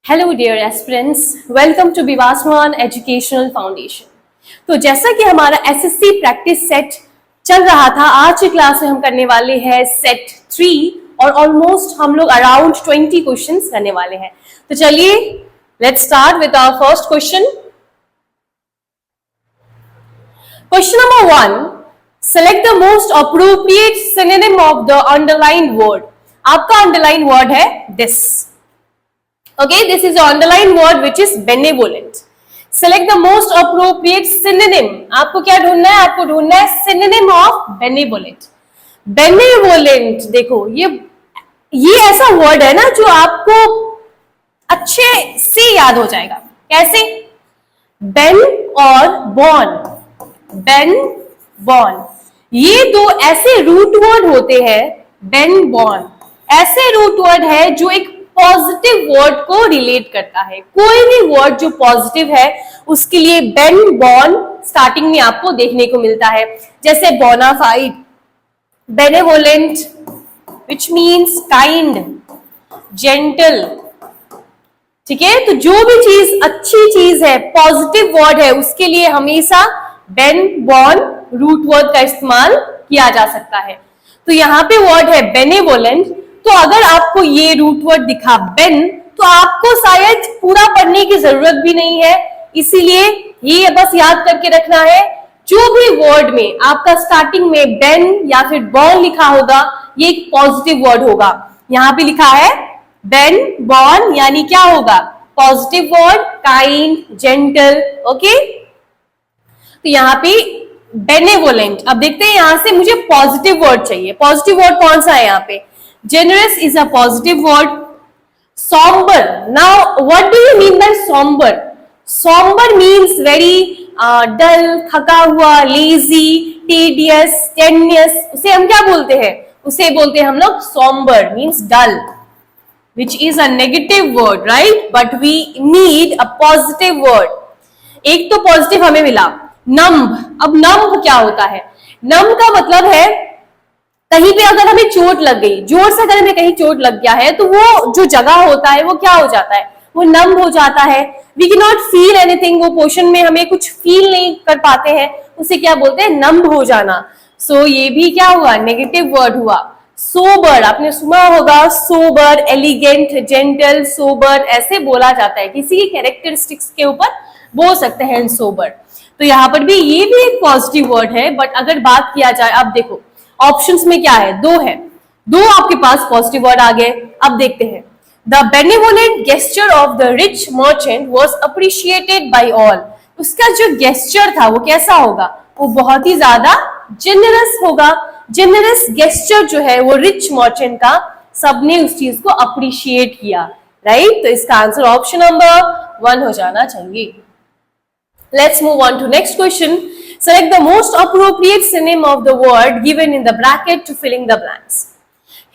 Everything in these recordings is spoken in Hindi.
Hello dear aspirants, welcome to Vivasman educational foundation. तो जैसा कि हमारा एसएससी प्रैक्टिस सेट चल रहा था, आज की क्लास में हम करने वाले हैं सेट 3 और ऑलमोस्ट हम लोग अराउंड 20 क्वेश्चंस करने वाले हैं। तो चलिए let's start with our first question. Question number 1, select the most appropriate synonym of the underlined word. आपका अंडरलाइन वर्ड है this. Okay, this is the underlined word which is benevolent. Select the most appropriate synonym. आपको क्या ढूंढना है? आपको ढूंढना है synonym of benevolent. Benevolent, देखो ये ऐसा word है ना जो आपको अच्छे से याद हो जाएगा। कैसे? Ben और born. Ben, born. ये दो ऐसे रूट वर्ड होते हैं, Ben, born. ऐसे रूट वर्ड है जो एक पॉजिटिव वर्ड को रिलेट करता है। कोई भी वर्ड जो पॉजिटिव है उसके लिए बेन, बॉर्न स्टार्टिंग में आपको देखने को मिलता है। जैसे bona fide, benevolent which means kind, gentle. ठीक है, तो जो भी चीज अच्छी चीज है, पॉजिटिव वर्ड है, उसके लिए हमेशा बेन, बॉर्न रूट वर्ड का इस्तेमाल किया जा सकता है। तो यहां पे वर्ड है बेनेवोलेंट। तो अगर आपको ये रूट वर्ड दिखा बेन, तो आपको शायद पूरा पढ़ने की जरूरत भी नहीं है, इसीलिए ये बस याद करके रखना है। जो भी वर्ड में आपका स्टार्टिंग में बेन या फिर बॉर्न लिखा होगा, ये एक पॉजिटिव वर्ड होगा। यहां पे लिखा है बेन, बॉर्न, यानी क्या होगा? Positive word, kind, gentle. Okay, तो यहाँ पे बेनेवोलेंट। अब देखते हैं, यहां से मुझे पॉजिटिव वर्ड चाहिए। पॉजिटिव वर्ड कौन सा है यहाँ पे? Generous is a positive word. Somber. Now, what do you mean by somber? Somber means very dull, थका हुआ, lazy, tedious, tenuous. उसे हम क्या बोलते हैं? उसे बोलते हैं हम लोग somber, means dull, which is a negative word, right? But we need a positive word. एक तो positive हमें मिला, numb. अब numb क्या होता है? numb का मतलब है कहीं पे अगर हमें चोट लग गई, जोर से अगर हमें कहीं चोट लग गया है, तो वो जो जगह होता है वो क्या हो जाता है? वो नम हो जाता है। We can not feel anything. वो पोर्शन में हमें कुछ फील नहीं कर पाते हैं, उसे क्या बोलते हैं? नम हो जाना। सो ये भी क्या हुआ? नेगेटिव वर्ड हुआ। सोबर, आपने सुना होगा, सोबर, एलिगेंट, जेंटल, सोबर ऐसे बोला जाता है। किसी की कैरेक्टरिस्टिक्स के ऊपर बोल सकते हैं सोबर। तो यहाँ पर भी ये भी एक पॉजिटिव वर्ड है। बट अगर बात किया जाए, अब देखो ऑप्शंस में क्या है? दो है, दो आपके पास पॉजिटिव वर्ड आ गए। अब देखते हैं। The benevolent gesture of the rich merchant was appreciated by all. उसका जो गेस्चर था वो कैसा होगा? वो बहुत ही ज्यादा जेनरस होगा। जेनरस गेस्चर जो है वो रिच मर्चेंट का, सबने उस चीज को अप्रिशिएट किया, राइट? तो इसका आंसर ऑप्शन नंबर 1 हो जाना चाहिए। Let's move on to next question. Select the most appropriate synonym of the word given in the bracket to filling the blanks.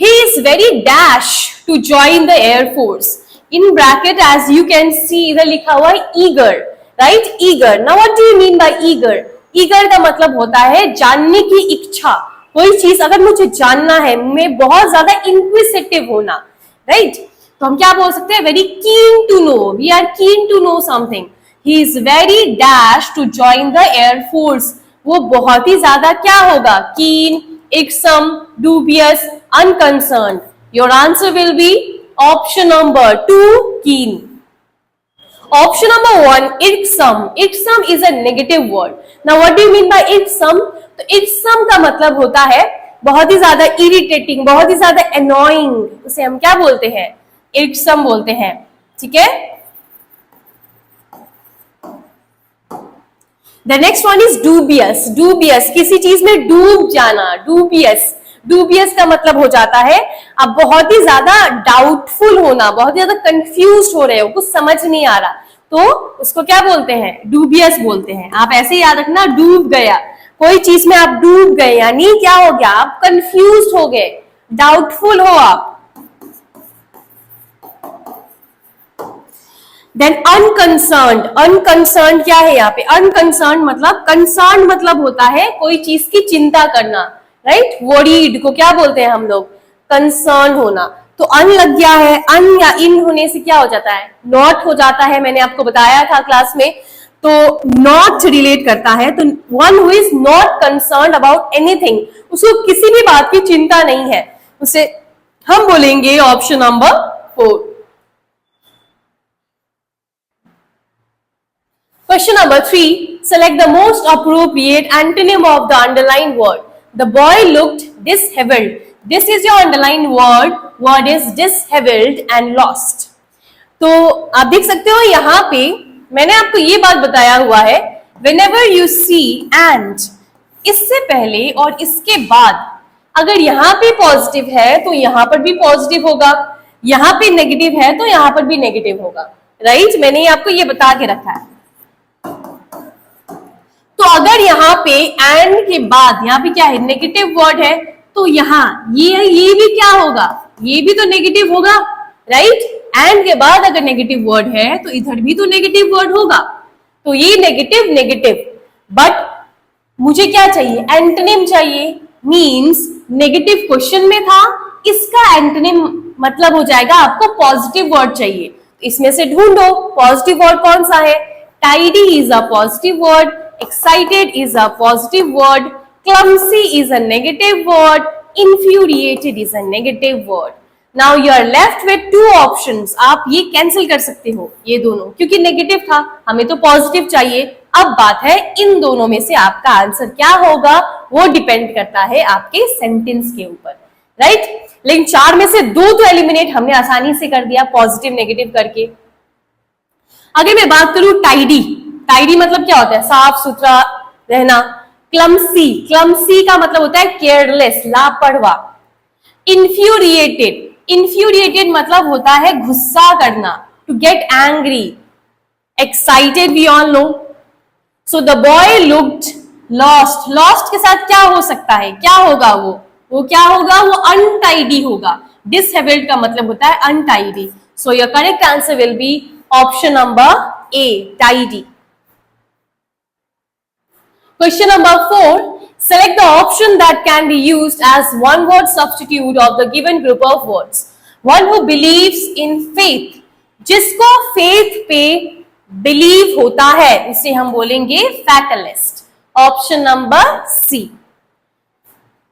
He is very dash to join the Air Force. In bracket, as you can see, इधर लिखा हुआ है eager, right? Eager. Now, what do you mean by eager? Eager का मतलब होता है जानने की इच्छा। कोई चीज अगर मुझे जानना है, मैं बहुत ज्यादा inquisitive होना, right? तो हम क्या बोल सकते हैं? Very keen to know. We are keen to know something. He is very dash to join the Air Force. वो बहुत ही ज्यादा क्या होगा? Keen, irksome, dubious, unconcerned. Your answer will be option number 2, keen. Option number 1, irksome. Irksome is a negative word. Now what do you mean by irksome? तो irksome का मतलब होता है बहुत ही ज्यादा irritating, बहुत ही ज्यादा annoying. उसे हम क्या बोलते हैं? irksome बोलते हैं। ठीक है, The next one is dubious. Dubious, किसी चीज में डूब जाना, dubious. Dubious का मतलब हो जाता है अब बहुत ही ज्यादा डाउटफुल होना, बहुत ज्यादा कंफ्यूज हो रहे हो, कुछ समझ नहीं आ रहा, तो उसको क्या बोलते हैं? dubious बोलते हैं। आप ऐसे याद रखना, डूब गया, कोई चीज में आप डूब गए, यानी क्या हो गया? आप कंफ्यूज हो गए, डाउटफुल हो आप। देन अनकंसर्न्ड। अनकंसर्न्ड क्या है यहाँ पे? अनकंसर्न्ड मतलब, कंसर्न मतलब होता है कोई चीज की चिंता करना, राइट? वरीड को क्या बोलते हैं हम लोग? कंसर्न होना। तो अन लग गया है, अन या इन होने से क्या हो जाता है, नॉट हो जाता है, मैंने आपको बताया था क्लास में। तो नॉट रिलेट करता है, तो one who is not concern about anything, उसको किसी भी बात की चिंता नहीं है, उसे हम बोलेंगे option number 4। Question number 3. Select the most appropriate antonym of the underlined word. The boy looked dishevelled. This is your underlined word. Word is dishevelled and lost. तो आप देख सकते हो यहाँ पे मैंने आपको ये बात बताया हुआ है, whenever you see and, इससे पहले और इसके बाद अगर यहाँ पे पॉजिटिव है तो यहाँ पर भी पॉजिटिव होगा, यहाँ पे नेगेटिव है तो यहाँ पर भी नेगेटिव होगा, राइट? मैंने आपको ये बता के रखा है। तो अगर यहाँ पे एंड के बाद यहाँ पे क्या है, नेगेटिव वर्ड है, तो यहाँ ये भी क्या होगा, ये भी तो नेगेटिव होगा, राइट? एंड के बाद अगर नेगेटिव वर्ड है तो इधर भी तो नेगेटिव वर्ड होगा, तो ये नेगेटिव नेगेटिव। बट मुझे क्या चाहिए, एंटोनिम चाहिए, मींस नेगेटिव क्वेश्चन में था, इसका एंटोनिम मतलब हो जाएगा आपको पॉजिटिव वर्ड चाहिए। तो इसमें से ढूंढो पॉजिटिव वर्ड कौन सा है। Tidy is a positive word, excited is a positive word, clumsy is a negative word, infuriated is a negative word. Now you are left with two options. आप ये कैंसिल कर सकते हो ये दोनों, क्योंकि नेगेटिव था, हमें तो पॉजिटिव चाहिए। अब बात है इन दोनों में से आपका आंसर क्या होगा, वो डिपेंड करता है आपके सेंटेंस के ऊपर, राइट? लेकिन चार में से दो तो एलिमिनेट हमने आसानी से कर दिया पॉजिटिव नेगेटिव करके। अगर मैं बात करूं टाइडी, टाइडी मतलब क्या होता है, साफ सुथरा रहना। क्लमसी, क्लमसी का मतलब होता है केयरलेस, लापरवाह। इन्फ्यूरिएटेड, इन्फ्यूरिएटेड मतलब होता है गुस्सा करना, to get angry. Excited we all know. So the boy looked lost, lost के साथ क्या हो सकता है, क्या होगा वो क्या होगा, वो अनटाइडी होगा। डिसहेबल्ड का मतलब होता है untidy. So your correct answer will be option number A, tidy. Question number 4. Select the option that can be used as one word substitute of the given group of words. One who believes in faith. जिसको faith पे believe होता है इसे हम बोलेंगे fatalist. Option number C.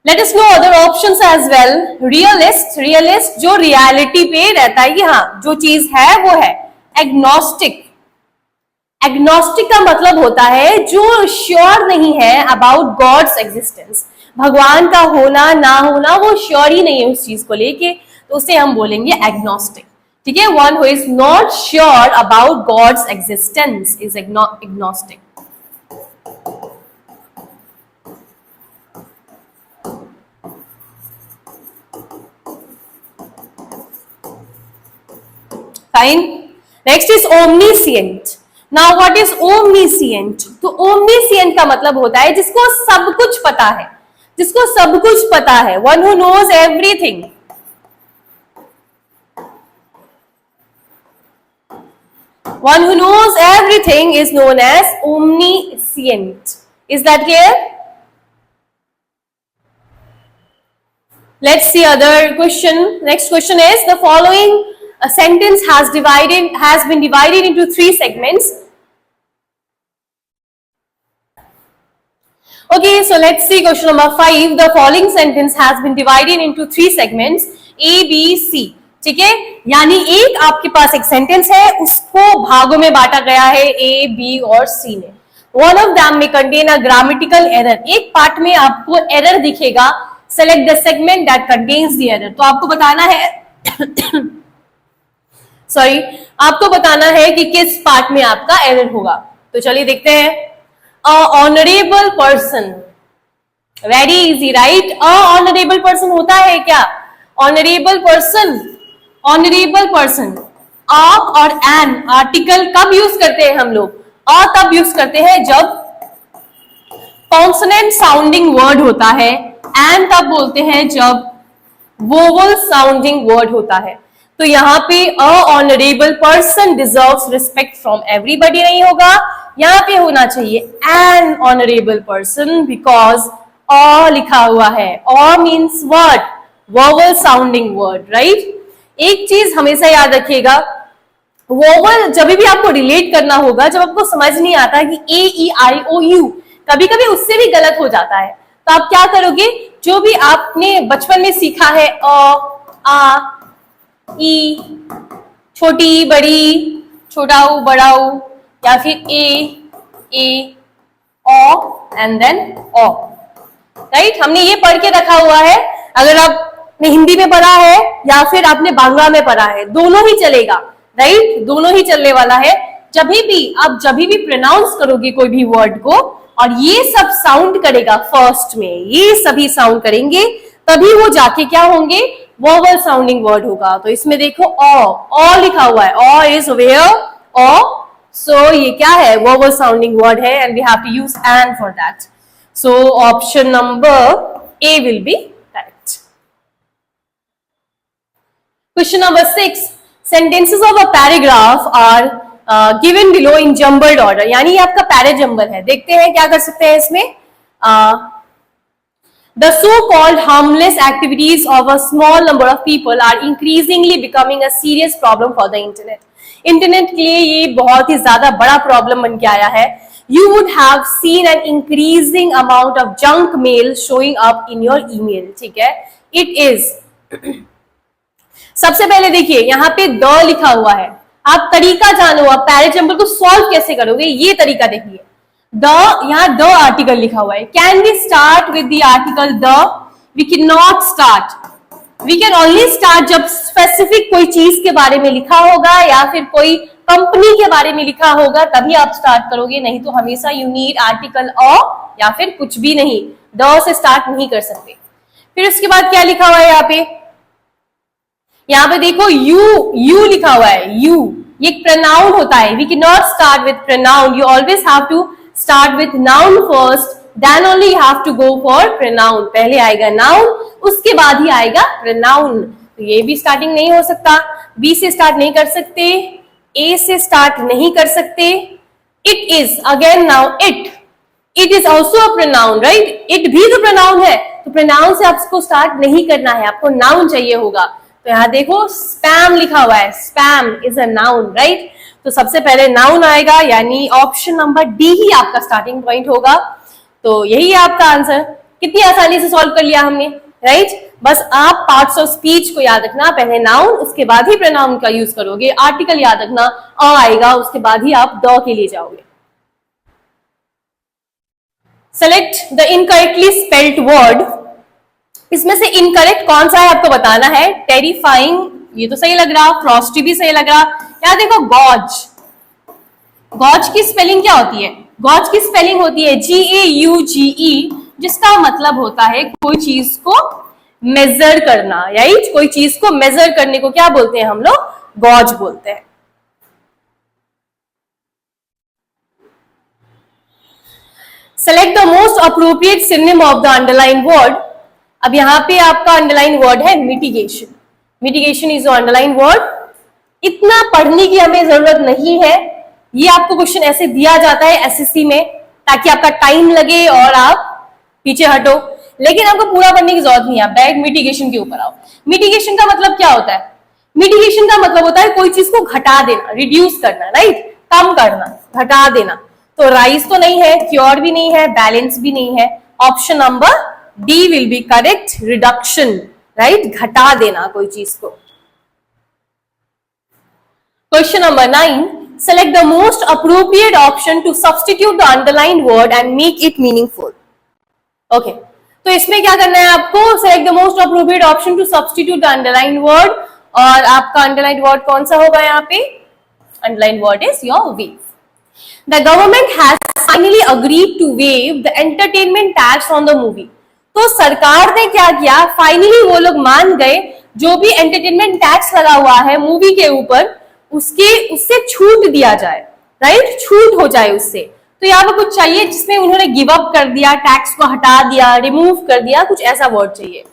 Let us know other options as well. Realist, realist जो reality पे रहता है कि हाँ जो चीज है वो है। Agnostic, एग्नोस्टिक का मतलब होता है जो श्योर नहीं है अबाउट गॉड्स एग्जिस्टेंस, भगवान का होना ना होना वो श्योर ही नहीं है उस चीज को लेके, तो उसे हम बोलेंगे एग्नोस्टिक। ठीक है, one who is not sure about God's existence is agnostic. Fine, next is omniscient. Now what is omniscient? तो ओमनीसिएंट का मतलब होता है जिसको सब कुछ पता है, जिसको सब कुछ पता है, one who knows everything. One who knows everything is known as omniscient. Is that clear? Let's see other question. Next question is the following sentence has been divided into 3 segments. Okay, so let's see question number 5. The following sentence has been divided into 3 segments A, B, C. ठीक है, यानी एक आपके पास एक सेंटेंस है उसको भागों में बांटा गया है ए, बी और सी ने। वन ऑफ दैम में कंटेन अ ग्रामेटिकल एरर। एक पार्ट में आपको एरर दिखेगा, select the segment that contains the error. तो आपको बताना है आपको बताना है कि किस पार्ट में आपका एरर होगा। तो चलिए देखते हैं। A honourable person, very easy right. A honourable person होता है क्या? ऑनरेबल पर्सन, ऑनरेबल पर्सन, आप और एन आर्टिकल कब यूज करते हैं हम लोग? अ तब यूज करते हैं जब कॉन्सोनेंट साउंडिंग वर्ड होता है, एन तब बोलते हैं जब वोवल साउंडिंग वर्ड होता है। तो यहाँ पे a honourable person deserves respect from everybody नहीं होगा, यहाँ पे होना चाहिए an honourable person, because a लिखा हुआ है। A means what? Vowel sounding word, right? एक चीज हमेशा याद रखिएगा, वोवल जब भी आपको रिलेट करना होगा, जब आपको समझ नहीं आता कि ए ई आई ओ यू, कभी कभी उससे भी गलत हो जाता है, तो आप क्या करोगे, जो भी आपने बचपन में सीखा है आ ई, छोटी बड़ी, छोटा ऊ बड़ा ऊ, या फिर A O and then O, right. हमने ये पढ़ के रखा हुआ है, अगर आपने हिंदी में पढ़ा है या फिर आपने बांग्ला में पढ़ा है, दोनों ही चलेगा, राइट, दोनों ही चलने वाला है। जब भी प्रोनाउंस करोगे कोई भी वर्ड को और ये सब साउंड करेगा फर्स्ट में, ये सभी साउंड करेंगे, तभी वो जाके क्या होंगे, वोवल साउंडिंग वर्ड होगा। तो इसमें देखो ओ लिखा हुआ है, ओ इज वेयर, ओ, सो ये क्या है, वोवल साउंडिंग वर्ड है and we have to use an for that. So option number A will be correct. Question number 6, sentences of a paragraph are given below in jumbled order, यानी आपका पैरा जंबल है। देखते हैं क्या कर सकते हैं इसमें। The so-called harmless activities of a small number of people are increasingly becoming a serious problem for the internet. Internet के लिए ये बहुत ही ज्यादा बड़ा प्रॉब्लम बन के आया है। You would have seen an increasing amount of junk mail showing up in your email, ठीक है। It is सबसे पहले देखिए यहाँ पे द लिखा हुआ है, आप तरीका जानो, आप पैराजंबल को सॉल्व कैसे करोगे, ये तरीका देखिए। द, यहाँ द आर्टिकल लिखा हुआ है, can we start with the article the, we can not start, we can only start जब स्पेसिफिक कोई चीज के बारे में लिखा होगा या फिर कोई कंपनी के बारे में लिखा होगा, तभी आप स्टार्ट करोगे, नहीं तो हमेशा यू नीड आर्टिकल अ या फिर कुछ भी नहीं, द से स्टार्ट नहीं कर सकते। फिर उसके बाद क्या लिखा हुआ है यहाँ पे देखो यू लिखा हुआ है, यू ये एक प्रोनाउन होता है, we can not start with pronoun, you always have to start with noun first, then only you have to go for pronoun. पहले आएगा नाउन, उसके बाद ही आएगा प्रोनाउन। तो ये भी स्टार्टिंग नहीं हो सकता, बी से स्टार्ट नहीं कर सकते, ए से स्टार्ट नहीं कर सकते। It is, again now it is also a pronoun, right, it भी तो प्रोनाउन है, तो प्रोनाउन से आपको स्टार्ट नहीं करना है, आपको नाउन चाहिए होगा। तो यहाँ देखो स्पैम लिखा हुआ है, spam is a noun, right. तो सबसे पहले नाउन आएगा, यानी ऑप्शन नंबर डी ही आपका स्टार्टिंग पॉइंट होगा। तो यही है आपका आंसर। कितनी आसानी से सॉल्व कर लिया हमने, राइट। बस आप पार्ट्स ऑफ स्पीच को याद रखना, पहले नाउन उसके बाद ही प्रोनाउन का यूज करोगे, आर्टिकल याद रखना अ आएगा, उसके बाद ही आप द के लिए जाओगे। Select the incorrectly spelled word, इसमें से इनकरेक्ट कौन सा है आपको बताना है। टेरिफाइंग, ये तो सही लग रहा, फ्रॉस्टी भी सही लग रहा। यहाँ देखो गॉज, गॉज की स्पेलिंग क्या होती है, गॉज की स्पेलिंग होती है GAUGE, जिसका मतलब होता है कोई चीज को मेजर करना, राइट, कोई चीज को मेजर करने को क्या बोलते हैं हम लोग, गॉज बोलते हैं। Select the most appropriate synonym of the underline word. अब यहाँ पे आपका अंडरलाइन वर्ड है mitigation, mitigation is underline word. इतना पढ़ने की हमें जरूरत नहीं है, ये आपको क्वेश्चन ऐसे दिया जाता है एसएससी में ताकि आपका टाइम लगे और आप पीछे हटो, लेकिन आपको पूरा पढ़ने की जरूरत नहीं है, आप डायरेक्ट मिटिगेशन के ऊपर आओ। मिटिगेशन का मतलब क्या होता है, मिटिगेशन का मतलब होता है कोई चीज को घटा देना, रिड्यूस करना, राइट, कम करना, घटा देना। तो राइज तो नहीं है, क्योर भी नहीं है, बैलेंस भी नहीं है, option number D will be correct, reduction, right, घटा देना कोई चीज को। Question number 9, select the most appropriate option to substitute the underlined word and make it meaningful. Okay, तो इसमें क्या करना है आपको, select the most appropriate option to substitute the underlined word, और आपका underlined word कौन सा होगा यहाँ पे, underlined word is your wave. The government has finally agreed to waive the entertainment tax on the movie. तो सरकार ने क्या किया, फाइनली वो लोग मान गए, जो भी एंटरटेनमेंट टैक्स लगा हुआ है मूवी के ऊपर, उससे छूट दिया जाए, राइट, छूट हो जाए उससे। तो यहाँ पर कुछ चाहिए जिसमें उन्होंने गिव अप कर दिया, टैक्स को हटा दिया, रिमूव कर दिया, कुछ ऐसा वर्ड चाहिए।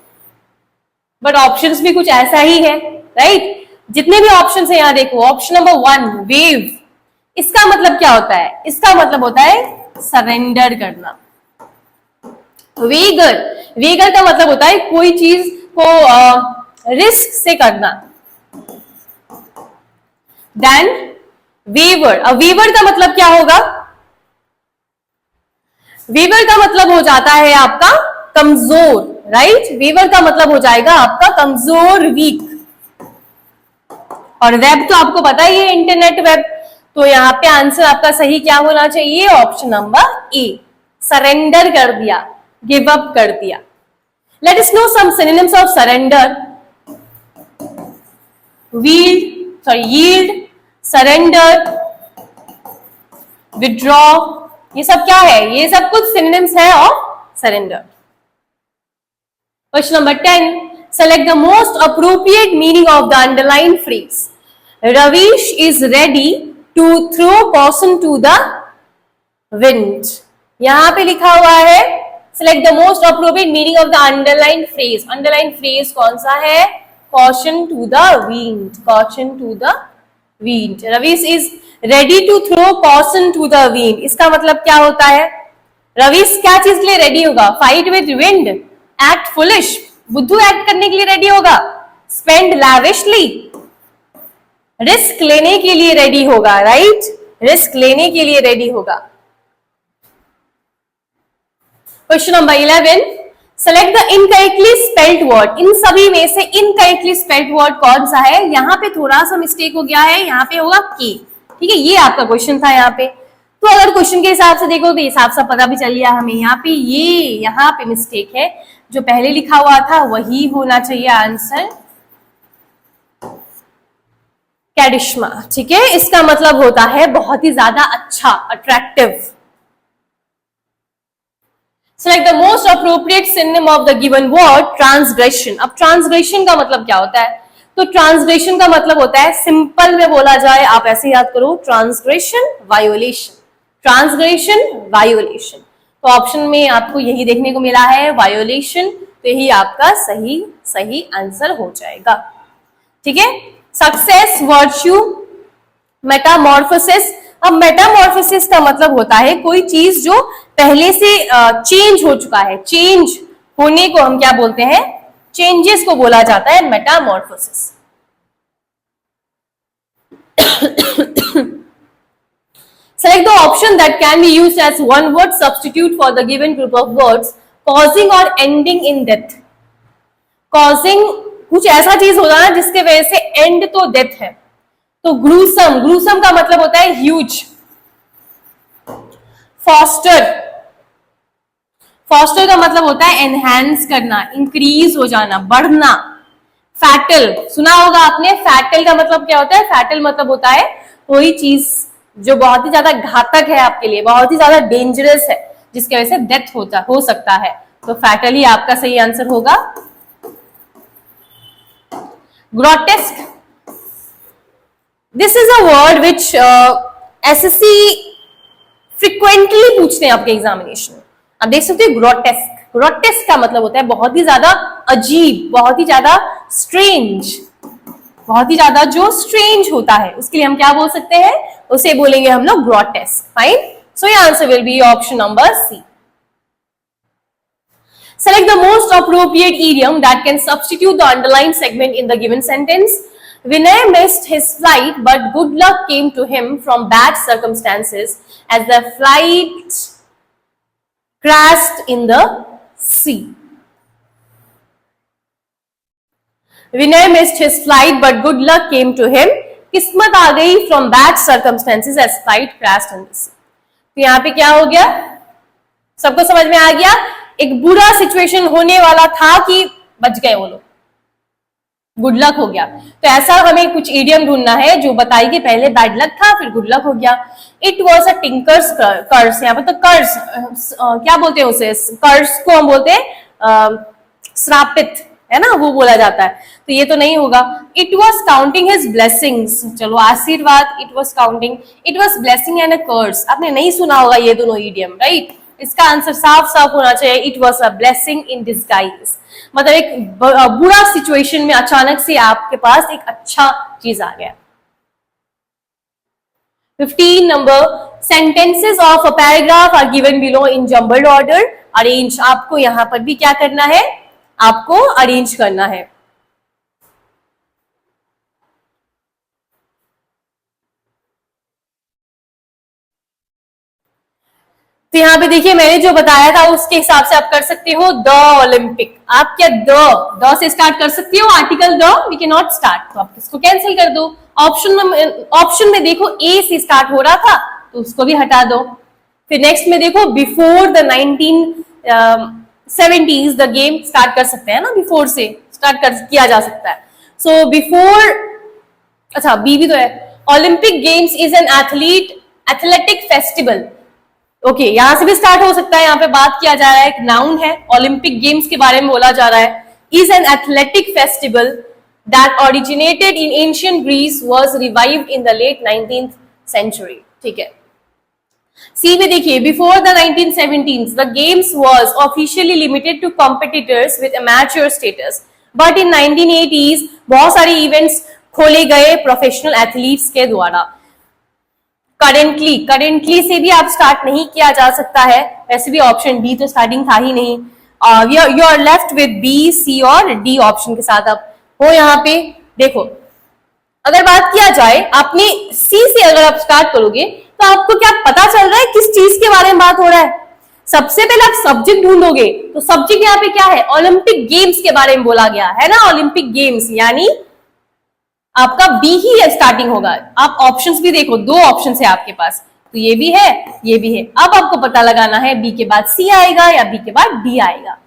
बट ऑप्शंस भी कुछ ऐसा ही है, राइट। जितने भी ऑप्शंस है यहाँ देखो, ऑप्शन नंबर 1 वेव, इसका मतलब क्या होता है, इसका मतलब होता है सरेंडर करना। वेगर का मतलब होता है कोई चीज को रिस्क से करना, देन वीवर। अब वीवर का मतलब क्या होगा? वीवर का मतलब हो जाता है आपका कमजोर, राइट? वीवर का मतलब हो जाएगा आपका कमजोर, वीक। और वेब तो आपको पता ही है, इंटरनेट वेब। तो यहाँ पे आंसर आपका सही क्या होना चाहिए? ऑप्शन नंबर ए, सरेंडर कर दिया, गिव अप कर दिया। Let us know some synonyms of surrender. Yield, surrender, withdraw, ये सब क्या है? ये सब कुछ सिनोनिम्स है of surrender. Question number 10, select the most appropriate meaning of the underlined phrase. Ravish is ready to throw caution to the wind. यहां पे लिखा हुआ है select the most appropriate meaning of the underlined phrase. Underlined phrase कौन सा है? Caution to the wind. Caution to the wind. Ravish is ready to throw caution to the wind. इसका मतलब क्या होता है? रविश क्या चीज के लिए रेडी होगा? Fight with wind, act foolish, बुद्धू एक्ट करने के लिए रेडी होगा, स्पेंड लैविशली, रिस्क लेने के लिए रेडी होगा, राइट? रिस्क लेने के लिए रेडी होगा। Question number 11, select the incorrectly spelled word. इन सभी में से इनकरेक्टली स्पेल्ड वर्ड कौन सा है? यहाँ पे थोड़ा सा मिस्टेक हो गया है, यहाँ पे होगा के, ठीक है? ये आपका क्वेश्चन था यहाँ पे। तो अगर क्वेश्चन के हिसाब से देखो तो हिसाब से पता भी चल गया हमें, यहाँ पे मिस्टेक है, जो पहले लिखा हुआ था वही होना चाहिए आंसर, कैरिश्मा, ठीक है? इसका मतलब होता है बहुत ही ज्यादा अच्छा, attractive. Select the most appropriate synonym of the given word, transgression. अब ट्रांसग्रेशन का मतलब क्या होता है? तो ट्रांसग्रेशन का मतलब होता है, सिंपल में बोला जाए, आप ऐसे याद करो, ट्रांसग्रेशन, वायोलेशन, ट्रांसग्रेशन, वायोलेशन। तो ऑप्शन में आपको यही देखने को मिला है, वायोलेशन, तो यही आपका सही आंसर हो जाएगा, ठीक है? Success, virtue, Metamorphosis. अब मेटामॉर्फोसिस का मतलब होता है कोई चीज जो पहले से चेंज हो चुका है, चेंज होने को हम क्या बोलते हैं? चेंजेस को बोला जाता है Metamorphosis. Select the option that can be used as one word substitute for the given group of words, causing or ending in death. Causing कुछ ऐसा चीज होता है जिसके वजह से एंड तो डेथ है। तो ग्रूसम, ग्रूसम का मतलब होता है ह्यूज। फॉस्टर, फॉस्टर का मतलब होता है एनहांस करना, इंक्रीज हो जाना, बढ़ना। फैटल सुना होगा आपने, फैटल का मतलब क्या होता है? फैटल मतलब होता है कोई चीज जो बहुत ही ज्यादा घातक है आपके लिए, बहुत ही ज्यादा डेंजरस है, जिसकी वजह से डेथ हो सकता है। तो फैटल ही आपका सही आंसर होगा। Grotesque, this is a word which SSC frequently पूछते हैं आपके एग्जामिनेशन में। आप देख सकते हो ग्रोटेस्क, ग्रोटेस्क का मतलब होता है बहुत ही ज्यादा अजीब, बहुत ही ज्यादा स्ट्रेंज, बहुत ही ज्यादा जो स्ट्रेंज होता है, उसके लिए हम क्या बोल सकते हैं? उसे बोलेंगे हम लोग grotesque. Fine, so your answer will be option number C. Select the most appropriate idiom that can substitute the underlined segment in the given sentence. Vinay missed his flight, but good luck came to him from bad circumstances as the flight crashed in the sea. Vinay missed his flight, but good luck came to him. किस्मत आ गई from bad circumstances as flight crashed in the sea. तो यहाँ पे क्या हो गया? सबको समझ में आ गया? एक बुरा सिचुएशन होने वाला था कि बच गए वो लोग, गुड लक हो गया। तो ऐसा हमें कुछ इडियम ढूंढना है जो बताई कि पहले बैड लक था फिर गुड लक हो गया। इट वॉज अ टिंकर्स कर्स, यहाँ पर तो कर्स क्या बोलते हैं उसे? कर्स को हम बोलते हैं श्रापित, है ना, वो बोला जाता है। तो ये तो नहीं होगा। It was counting his blessings, चलो आशीर्वाद, it was counting, it was blessing and a curse. आपने नहीं सुना होगा ये दोनों इडियम, राइट? इसका आंसर साफ साफ होना चाहिए, it was a blessing in disguise. मतलब एक बुरा सिचुएशन में अचानक से आपके पास एक अच्छा चीज आ गया। 15 number, sentences of a paragraph are given below in jumbled order, arrange. आपको यहां पर भी क्या करना है? आपको अरेंज करना है। तो यहाँ पे देखिए मैंने जो बताया था उसके हिसाब से आप कर सकते हो द ओलंपिक। आप क्या द से स्टार्ट कर सकते हो, article the we can not start, तो आप इसको कैंसिल कर दो। ऑप्शन में देखो ए से स्टार्ट हो रहा था तो उसको भी हटा दो। फिर नेक्स्ट में देखो before the 1970s the game start कर सकते हैं ना, बिफोर से स्टार्ट कर किया जा सकता है। सो बिफोर, अच्छा बी भी तो है, Olympic games is an athletic festival. Okay, यहां से भी स्टार्ट हो सकता है। यहाँ पे बात किया जा रहा है, एक नाउन है, ओलंपिक गेम्स के बारे में बोला जा रहा है। Is an athletic festival that originated in ancient Greece was revived in the late 19th century. ठीक है। सी में देखिए before the 1970s the games was officially limited to competitors with amateur status, but in 1980s बहुत सारे इवेंट्स खोले गए प्रोफेशनल एथलीट्स के द्वारा। करेंटली से भी आप स्टार्ट नहीं किया जा सकता है, वैसे भी ऑप्शन डी तो स्टार्टिंग था ही नहीं। You are left with B, C और डी ऑप्शन के साथ आप हो यहाँ पे। देखो अगर बात किया जाए, आपने सी से अगर आप स्टार्ट करोगे तो आपको क्या पता चल रहा है किस चीज के बारे में बात हो रहा है। सबसे पहले आप सब्जेक्ट ढूंढोगे, तो सब्जेक्ट यहाँ पे क्या है, ओलंपिक गेम्स के बारे में बोला गया है ना, ओलंपिक गेम्स, यानी आपका बी ही स्टार्टिंग होगा। आप ऑप्शंस भी देखो, दो ऑप्शंस है आपके पास, तो ये भी है ये भी है। अब आपको पता लगाना है बी के बाद सी आएगा या बी के बाद डी आएगा।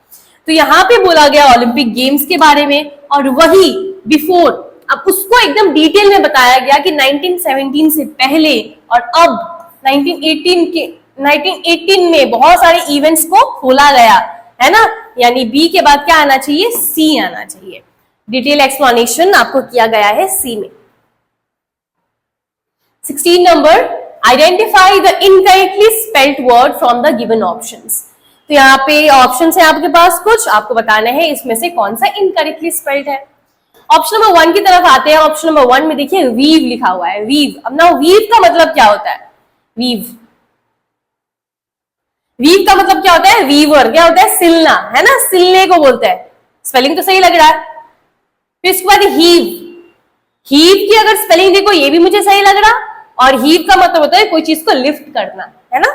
तो यहाँ पे बोला गया ओलंपिक गेम्स के बारे में, और वही बिफोर, अब उसको एकदम डिटेल में बताया गया कि 1917 से पहले और अब 1918 में बहुत सारे इवेंट्स को खोला गया है ना, यानी बी के बाद क्या आना चाहिए, सी आना चाहिए। डिटेल एक्सप्लेनेशन आपको किया गया है सी में। 16 number, identify the incorrectly spelled word from the given options. तो यहाँ पे ऑप्शन है आपके पास कुछ, आपको बताना है इसमें से कौन सा इनकरेक्टली स्पेल्ड है। ऑप्शन नंबर 1 की तरफ आते हैं। ऑप्शन नंबर 1 में देखिए वीव लिखा हुआ है, वीव। अब ना वीव का मतलब क्या होता है, वीव का मतलब क्या होता है, वीवर क्या होता है, सिलना, है ना, सिलने को बोलते हैं। स्पेलिंग तो सही लग रहा है। फिर इसके बाद हीव की अगर स्पेलिंग देखो ये भी मुझे सही लग रहा, और हीव का मतलब होता है कोई चीज को लिफ्ट करना, है ना,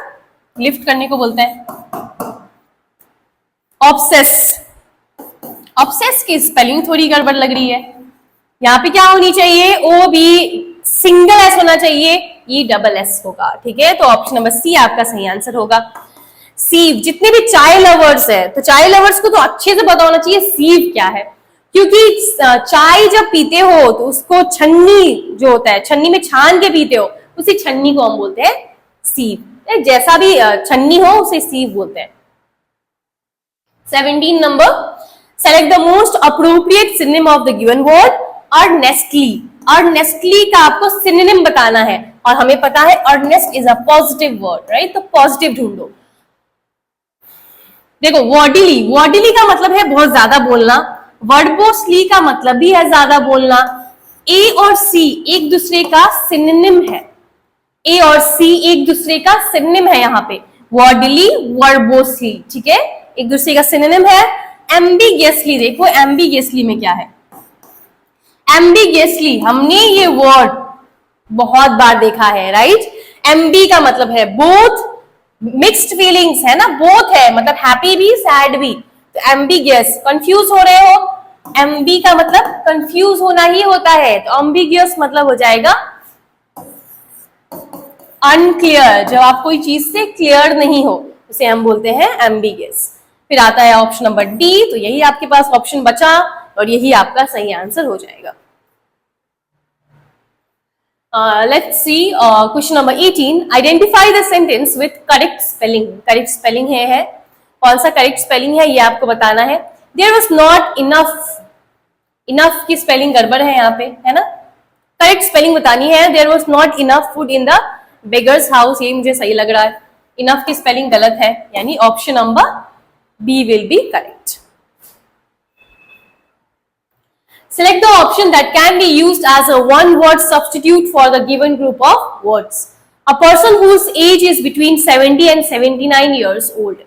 लिफ्ट करने को बोलते हैं। ऑब्सेस की स्पेलिंग थोड़ी गड़बड़ लग रही है। यहाँ पे क्या होनी चाहिए, ओ बी सिंगल एस होना चाहिए, ई डबल एस होगा। ठीक है, तो ऑप्शन नंबर सी आपका सही आंसर होगा। सीव, जितने भी चाय लवर्स है, तो चाय लवर्स को तो अच्छे से पता होना चाहिए सीव क्या है, क्योंकि चाय जब पीते हो तो उसको छन्नी जो होता है, छन्नी में छान के पीते हो, उसी छन्नी को हम बोलते हैं सीव। जैसा भी छन्नी हो उसे सीव बोलते हैं। 17 number, select the most appropriate synonym of the given word. Earnestly का आपको सिनोनिम बताना है, और हमें पता है earnest is a positive word, right, तो पॉजिटिव ढूंढो। देखो वॉर्डिली का मतलब है बहुत ज्यादा बोलना, वर्डबोसली का मतलब भी है ज्यादा बोलना। ए और सी एक दूसरे का सिनोनिम है, ए और सी एक दूसरे का सिनोनिम है यहाँ पे, वॉर्डिली वर्बोसली, ठीक है, एक दूसरे का सिनोनिम है। एम्बिगियसली, देखो एम्बिगियसली में क्या है, एम्बिगियसली हमने ये वर्ड बहुत बार देखा है, राइट। एम्बी का मतलब है बोथ, मिक्स्ड फीलिंग्स है ना, बोथ है, मतलब हैप्पी भी सैड भी, तो एम्बिगियस, कंफ्यूज हो रहे हो, एम्बी का मतलब कंफ्यूज होना ही होता है, तो एम्बिगियस मतलब हो जाएगा अनक्लियर, जब आप कोई चीज से क्लियर नहीं हो उसे हम बोलते हैं एम्बिगियस। फिर आता है ऑप्शन नंबर डी, तो यही आपके पास ऑप्शन बचा और यही आपका सही आंसर हो जाएगा। Let's see question number 18. Identify the sentence with correct spelling. Correct spelling है कौन सा correct spelling है ये आपको बताना है। There was not enough, enough की spelling गड़बड़ है यहाँ पे, है ना, correct spelling बतानी है। There was not enough food in the beggar's house, ये मुझे सही लग रहा है, enough की spelling गलत है, यानी option number B will be correct. Select the option that can be used as a one-word substitute for the given group of words. A person whose age is between 70 and 79 years old.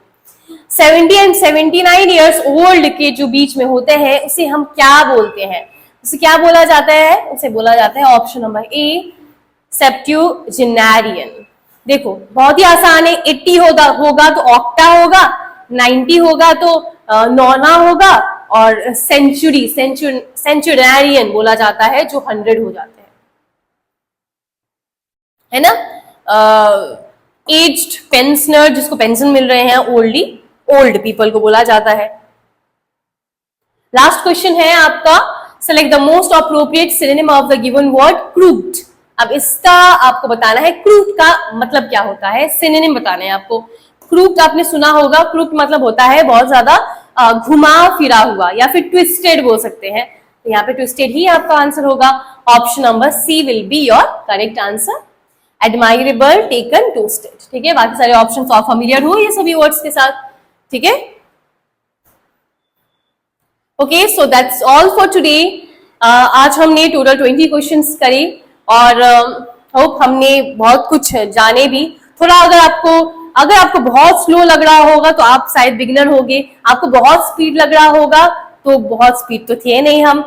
70 and 79 years old के जो बीच में होते हैं उसे हम क्या बोलते हैं, उसे क्या बोला जाता है, उसे बोला जाता है ऑप्शन नंबर ए सेप्ट्यूजेनरियन। देखो बहुत ही आसान है, 80 होगा तो ऑक्टा होगा, 90 होगा तो नौना होगा, और सेंचुरियन बोला जाता है जो 100 हो जाते हैं, है ना। एज्ड पेंशनर, जिसको पेंशन मिल रहे हैं, ओल्ड पीपल को बोला जाता है। लास्ट क्वेश्चन है आपका, select the most appropriate synonym of the given word crude. अब इसका आपको बताना है क्रूड का मतलब क्या होता है, सिनोनिम बताना है आपको। क्रूड आपने सुना होगा, क्रूड मतलब होता है बहुत ज्यादा घुमा फिरा हुआ, या फिर ट्विस्टेड बोल सकते हैं, तो यहाँ पे ट्विस्टेड ही आपका आंसर होगा। Option number C will be your correct answer, admirable, taken, toasted. ठीक है, बाकी सारे ऑप्शन आप फैमिलियर हो ये सभी वर्ड्स के साथ, ठीक है। Okay, so that's all for today. आज हमने टोटल 20 क्वेश्चंस करे, और होप हमने बहुत कुछ जाने भी। थोड़ा अगर आपको बहुत स्लो लग रहा होगा तो आप शायद बिगिनर होगे, आपको बहुत स्पीड लग रहा होगा तो बहुत स्पीड तो थे नहीं हम,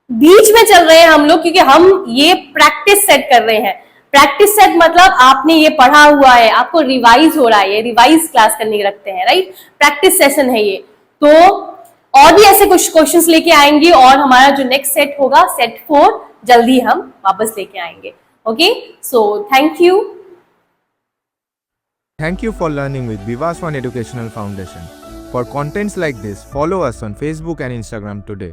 बीच में चल रहे हैं हम लोग, क्योंकि हम ये प्रैक्टिस सेट कर रहे हैं। प्रैक्टिस सेट मतलब आपने ये पढ़ा हुआ है, आपको रिवाइज हो रहा है, ये रिवाइज क्लास करने रखते हैं, राइट। प्रैक्टिस सेशन है ये। तो और भी ऐसे कुछ क्वेश्चंस लेके आएंगे, और हमारा जो नेक्स्ट सेट होगा, सेट 4, जल्दी हम वापस लेके आएंगे। Okay, so thank you. Thank you for learning with Vivas One Educational Foundation. For contents like this, follow us on Facebook and Instagram today.